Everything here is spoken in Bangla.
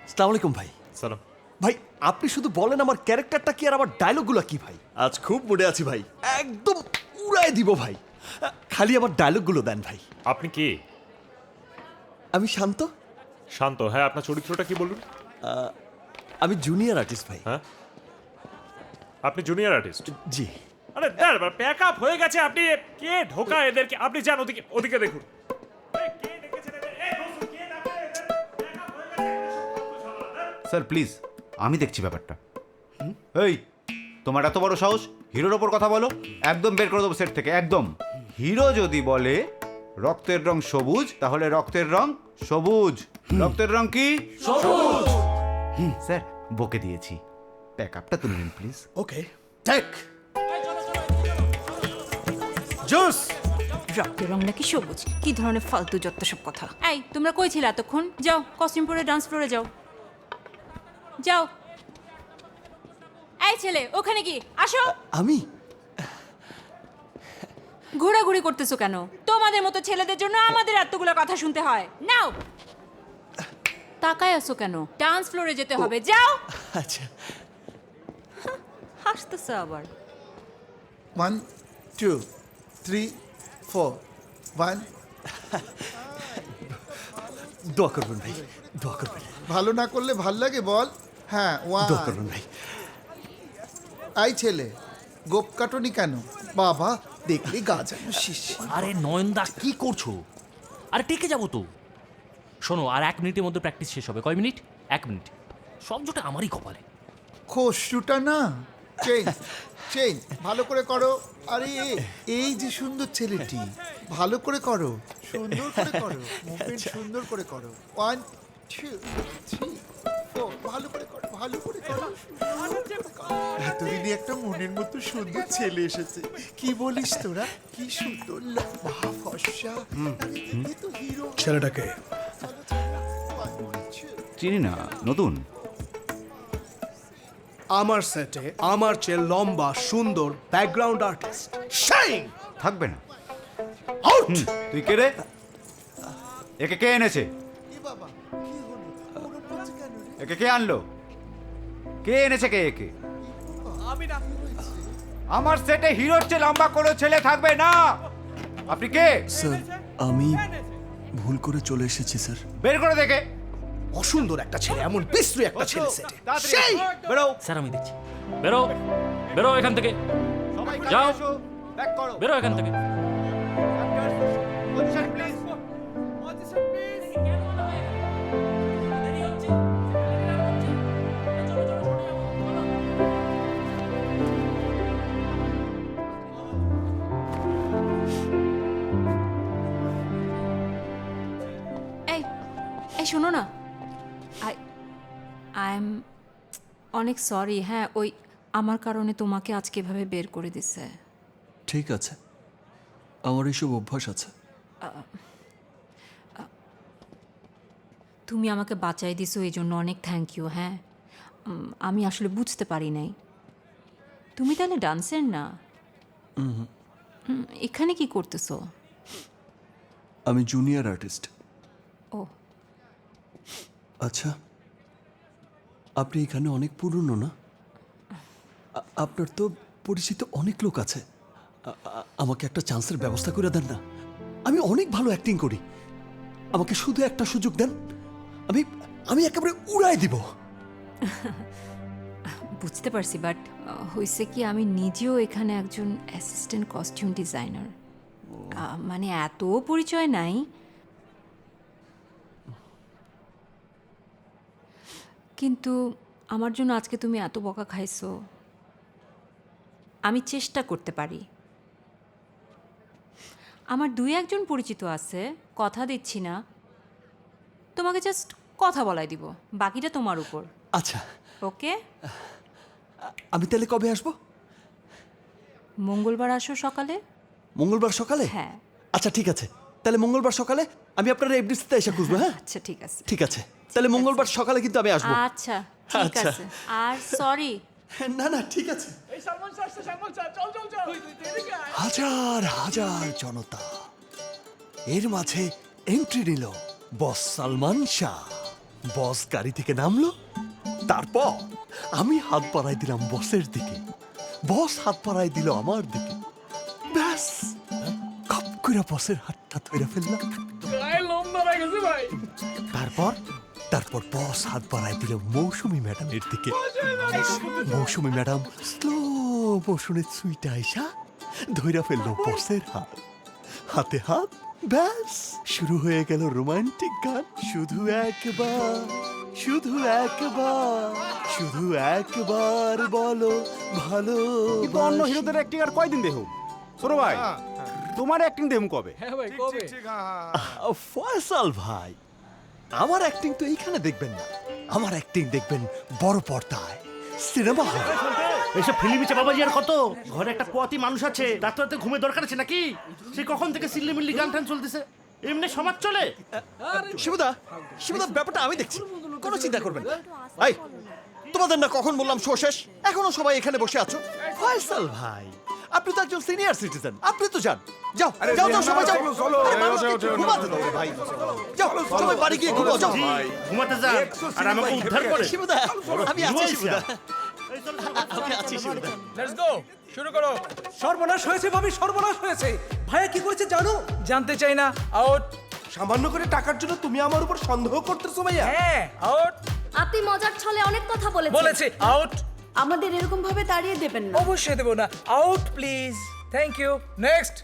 আসসালামু আলাইকুম ভাই। সালাম। ভাই আপনি শুধু বলেন আমার ক্যারেক্টারটা কি আর আমার ডায়লগগুলো কি ভাই। আজ খুব মুডে আছি ভাই, একদম উড়াই দিব ভাই। খালি আমার ডায়লগগুলো দেন ভাই। আপনি কে? আমি শান্ত। শান্ত, হ্যাঁ। আপনার চরিত্রটা কি বলুন? আমি জুনিয়র আর্টিস্ট ভাই। হ্যাঁ, আপনি জুনিয়র আর্টিস্ট? জি। আরে প্যাক আপ হয়ে গেছে। আপনি কে ঢোকা এদেরকে? আপনি যান ওদিকে, ওদিকে দেখুন। এই, কে ডেকেছেন এদের? এই, দোস্ত, কে ডাকে এদের? Pack up হয়ে গেছে, এদের সব ফালতু ঝামেলা, হ্যাঁ? স্যার প্লিজ, আমি দেখছি ব্যাপারটা। এই, তোমার এত বড় সাহস, হিরোর ওপর কথা বলো? একদম বের করে দেবো সেট থেকে, একদম। হিরো যদি বলে রক্তের রং সবুজ, তাহলে রক্তের রং সবুজ। রক্তের রং কি? সবুজ। স্যার বকে দিয়েছি, প্যাক আপটা তুলে নিন প্লিজ। ওকে, টেক জোস। রক্তের রং নাকি সবুজ? কি ধরনের ফালতু যত সব কথা। এই, তোমরা কই ছিলে এতক্ষণ? যাও কস্টিউম পরে ডান্স ফ্লোরে যাও। যাও। এই ছেলে, ওখানে কি? আসো। আমি ঘোরাঘুরি করতেছো কেন? তোমাদের মতো ছেলেদের জন্য আমাদের এতগুলো কথা শুনতে হয়। নাও। তাকায় আছো কেন? ডান্স ফ্লোরে যেতে হবে, যাও। আচ্ছা। হাসতেছো আবার। 1 2 3 4 1 দোয়া করবেন ভাই, দোয়া করবেন, ভালো না করলে ভাল লাগে বল। হ্যাঁ, দোয়া 1 করবেন ভাই। আই ছেলে, গোপ কাটনি কেন? বাবা দেখলি গা যেন শিশি। আরে নয়নদা কি করছো? আরে টেকে যাবো তো। শোনো, আর 1 মিনিটের মধ্যে প্র্যাকটিস শেষ হবে। কয় মিনিট? 1 মিনিট। সব জোটে আমারই কপালে। খসরুটা না, চেঞ্জ চেঞ্জ ভালো করে করো। আরে এই যে সুন্দর ছেলেটি, ভালো করে করো, সুন্দর করে করো, মুভমেন্ট সুন্দর করে করো। 1 2 3 4 ভালো করে করো, ভালো করে করো। এতদিনে একটা মনের মতো সুন্দর ছেলে এসেছে। কি বলিস তোরা? কি সুন্দর লম্বা ফর্সা। আরে এ তো হিরো। ছেলেটাকে চলো, চলো। 1 2 চিনি না, নতুন। আমার সেটে আমার চেয়ে লম্বা সুন্দর ব্যাকগ্রাউন্ড আর্টিস্ট শাইন থাকবে না। আউট। তুই কে রে? একে কে এনেছে? এ বাবা কি হলো? ওরম করছে কেন রে? একে কে আনলো? কে এনেছে কে একে? আমার সেটে হিরোর চেয়ে লম্বা কোনো ছেলে থাকবে না। আপনি কে? স্যার আমি ভুল করে চলে এসেছি স্যার। বের করে দেখে। অসুন্দর একটা ছেলে, এমন বিশ্রী একটা ছেলে সেটে। সেই বেরো। স্যার আমি দেখছি। বেরো, বেরো এখান থেকে। সবাই যাও। এসো, ব্যাক করো। বেরো এখান থেকে। Position please. এই এই শোনো না, আই এম অনেক সরি। হ্যাঁ, ওই আমার কারণে তোমাকে আজকে এভাবে বের করে দিছে। ঠিক আছে, আমার এইসব অভ্যাস আছে। তুমি আমাকে বাঁচাই দিছো, এই জন্য অনেক থ্যাংক ইউ। হ্যাঁ, আমি আসলে বুঝতে পারি নাই। তুমি তাহলে ডান্সের না? এখানে কি করতেছো? আমি জুনিয়র আর্টিস্ট। ও আচ্ছা, আপনি এখানে অনেক পুরনো না? আপনার তো পরিচিত অনেক লোক আছে। আমাকে একটা চান্সের ব্যবস্থা করে দেন না। আমি অনেক ভালো অ্যাক্টিং করি, আমাকে শুধু একটা সুযোগ দেন, আমি আমি একেবারে উড়াই দিব। বুঝতে পারছি, বাট হয়েছে কি, আমি নিজেও এখানে একজন অ্যাসিস্ট্যান্ট কস্টিউম ডিজাইনার। মানে এত পরিচয় নাই, কিন্তু আমার জন্য আজকে তুমি এত বকা খাইছো। আমি চেষ্টা করতে পারি। আমার 2-1 জন পরিচিত আছে, কথা দিচ্ছি না। তোমাকে জাস্ট কথা বলাই দিব, বাকিটা তোমার উপর। আচ্ছা, ওকে? আমি তাহলে কবে আসবো? মঙ্গলবার আসো সকালে। মঙ্গলবার সকালে? হ্যাঁ। আচ্ছা ঠিক আছে, তাহলে মঙ্গলবার সকালে আমি আপনার এফডিসিতে এসে খুঁজবো। হ্যাঁ আচ্ছা ঠিক আছে। ঠিক আছে, তাহলে মঙ্গলবার সকালে কিন্তু আমি আসবো। আচ্ছা ঠিক আচ্ছা। আছে। আর সরি। না না ঠিক আছে। হাজার হাজার জনতা, এর মাঝে এন্ট্রি নিল বস সালমান শাহ। বস গাড়ি থেকে নামলো, তারপর আমি হাত বাড়াই দিলাম বসের দিকে, বস হাত বাড়াই দিল আমার দিকে, ব্যাস খপ করে বসের হাতটা ধরে ফেললাম। তারপর বস হাত বাড়াই দিল মৌসুমী ম্যাডামের দিকে, মৌসুমী ম্যাডাম স্লো মোশনে সুইটা আইসা ধইরা ফেললো বসের হাত, হাতে হাত, ব্যাস শুরু হয়ে গেল রোমান্টিক গান। শুধু একবার, শুধু একবার, শুধু একবার বলো ভালো। কিন্তু অন্য হিরোদের অ্যাক্টিং আর কয়দিন দেখো ছোট ভাই, তোমার অ্যাক্টিং দেখুন কবে? ফয়সাল ভাই, আমার অ্যাক্টিং তো এইখানে দেখবেন না, আমার অ্যাক্টিং দেখবেন বড় পর্দায়, সিনেমা হলে। এসব ফিল্মিছে বাবাজি আর কত? ঘরে একটা পোয়াতি মানুষ আছে, রাতে রাতে ঘুমের দরকার আছে নাকি? সে কখন থেকে সিল্লিমিল্লি গান টান চলতেছে, এমনি সমাজ চলে। শিবুদা, শিবুদা ব্যাপারটা আমি দেখছি, কোনো চিন্তা করবেন না। এই, তোমাদের না কখন বললাম শো শেষ, এখনো সবাই এখানে বসে আছো? ফয়সাল ভাই, আপনি তো একজন সিনিয়র সিটিজেন, আপনি তো যান, যাও যাও যাও সবাই যাও। আরে মানুষকে একটু ঘুমাতে দাও রে ভাই, যাও সবাই বাড়ি গিয়ে ঘুমাও, যাও। ঘুমাতে যা আর আমাকে উদ্ধার করে। শিবুদা, আমি আছি শিবুদা, আমি আছি শিবুদা। লেটস গো, শুরু করো। সর্বনাশ হয়েছে ভাবি, সর্বনাশ হয়েছে। ভাইয়া কি করেছে জানো? জানতে চাই না। আউট। সামান্য করে টাকার জন্য তুমি আমার উপর সন্দেহ করতেছো ভাইয়া? হ্যাঁ, আউট। আপনি মজার ছলে অনেক কথা বলেছেন। বলেছে আউট। আমাদের এরকম ভাবে তাড়িয়ে দেবেন না। অবশ্যই দেবো না। Out please. Thank you. Next.